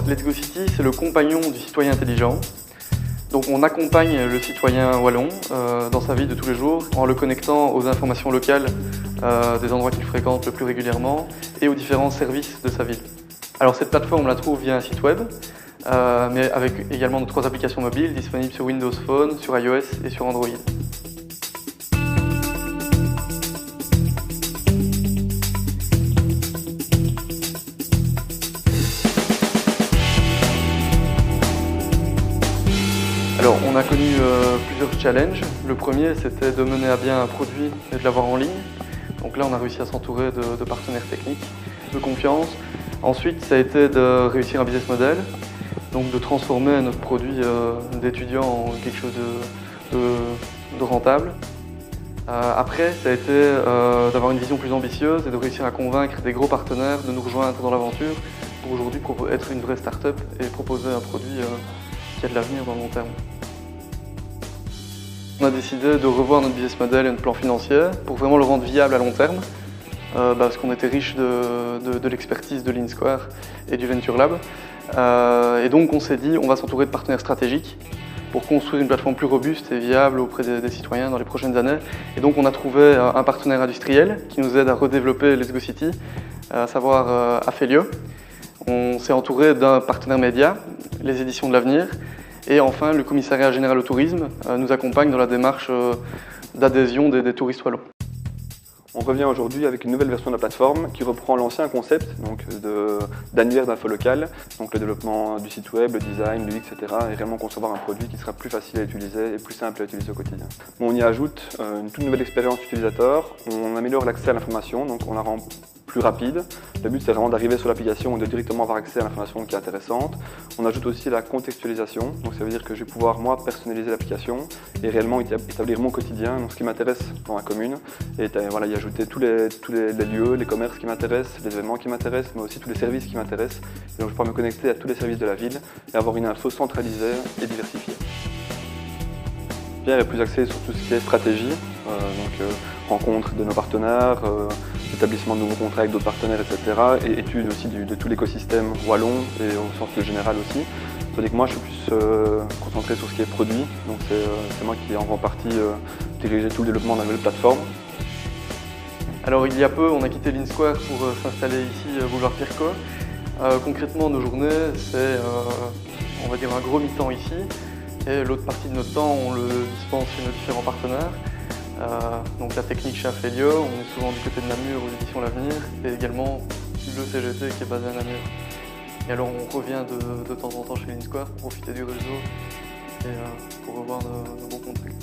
Let's Go City, c'est le compagnon du citoyen intelligent. Donc on accompagne le citoyen wallon dans sa vie de tous les jours en le connectant aux informations locales des endroits qu'il fréquente le plus régulièrement et aux différents services de sa ville. Alors cette plateforme, on la trouve via un site web, mais avec également nos 3 applications mobiles disponibles sur Windows Phone, sur iOS et sur Android. Alors, on a connu plusieurs challenges. Le premier, c'était de mener à bien un produit et de l'avoir en ligne. Donc là, on a réussi à s'entourer de partenaires techniques, de confiance. Ensuite, ça a été de réussir un business model, donc de transformer notre produit d'étudiant en quelque chose de rentable. Après, ça a été d'avoir une vision plus ambitieuse et de réussir à convaincre des gros partenaires de nous rejoindre dans l'aventure pour aujourd'hui être une vraie start-up et proposer un produit qui a de l'avenir dans le long terme. On a décidé de revoir notre business model et notre plan financier pour vraiment le rendre viable à long terme, parce qu'on était riche de l'expertise de l'InSquare et du Venture Lab. Et donc on s'est dit on va s'entourer de partenaires stratégiques pour construire une plateforme plus robuste et viable auprès des citoyens dans les prochaines années. Et donc on a trouvé un partenaire industriel qui nous aide à redévelopper Let's Go City, à savoir Aphelio. On s'est entouré d'un partenaire média, les éditions de l'avenir, et enfin le commissariat général au tourisme nous accompagne dans la démarche d'adhésion des touristes wallons. On revient aujourd'hui avec une nouvelle version de la plateforme qui reprend l'ancien concept d'annuaire d'info locale, donc le développement du site web, le design, l'UX, etc. et réellement concevoir un produit qui sera plus facile à utiliser et plus simple à utiliser au quotidien. On y ajoute une toute nouvelle expérience utilisateur, on améliore l'accès à l'information, donc on la rend plus rapide. Le but c'est vraiment d'arriver sur l'application et de directement avoir accès à l'information qui est intéressante. On ajoute aussi la contextualisation, donc ça veut dire que je vais pouvoir moi personnaliser l'application et réellement établir mon quotidien, donc ce qui m'intéresse dans la commune, et voilà, y ajouter tous les lieux, les commerces qui m'intéressent, les événements qui m'intéressent, mais aussi tous les services qui m'intéressent. Et donc je pourrai me connecter à tous les services de la ville et avoir une info centralisée et diversifiée. Pierre est plus axé sur tout ce qui est stratégie, rencontre de nos partenaires, établissement de nouveaux contrats avec d'autres partenaires, etc. et étude aussi de tout l'écosystème wallon et au sens général aussi. Tandis que moi je suis plus concentré sur ce qui est produit, donc c'est moi qui en grande partie diriger tout le développement de la nouvelle plateforme. Alors il y a peu, on a quitté l'InSquare pour s'installer ici, boulevard Pircot. Concrètement, nos journées, c'est on va dire un gros mi-temps ici, et l'autre partie de notre temps, on le dispense chez nos différents partenaires. Donc la technique chez Aphelio, on est souvent du côté de Namur aux éditions L'Avenir, et également le CGT qui est basé à Namur. Et alors on revient de temps en temps chez l'InSquare pour profiter du réseau et pour revoir de bons contacts.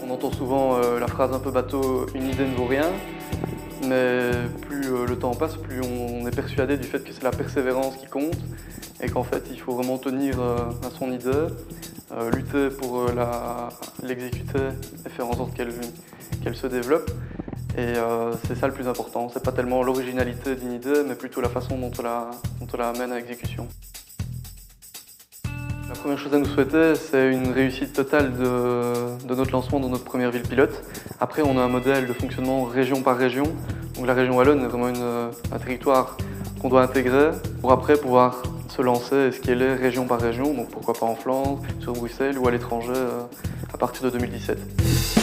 On entend souvent la phrase un peu bateau « une idée ne vaut rien », mais plus le temps passe, plus on est persuadé du fait que c'est la persévérance qui compte et qu'en fait il faut vraiment tenir à son idée, lutter pour l'exécuter et faire en sorte qu'elle se développe. Et c'est ça le plus important, c'est pas tellement l'originalité d'une idée, mais plutôt la façon dont on la amène à exécution. La première chose à nous souhaiter, c'est une réussite totale de notre lancement dans notre première ville pilote. Après, on a un modèle de fonctionnement région par région. Donc la région wallonne est vraiment un territoire qu'on doit intégrer pour après pouvoir se lancer et scaler région par région. Donc pourquoi pas en Flandre, sur Bruxelles ou à l'étranger à partir de 2017.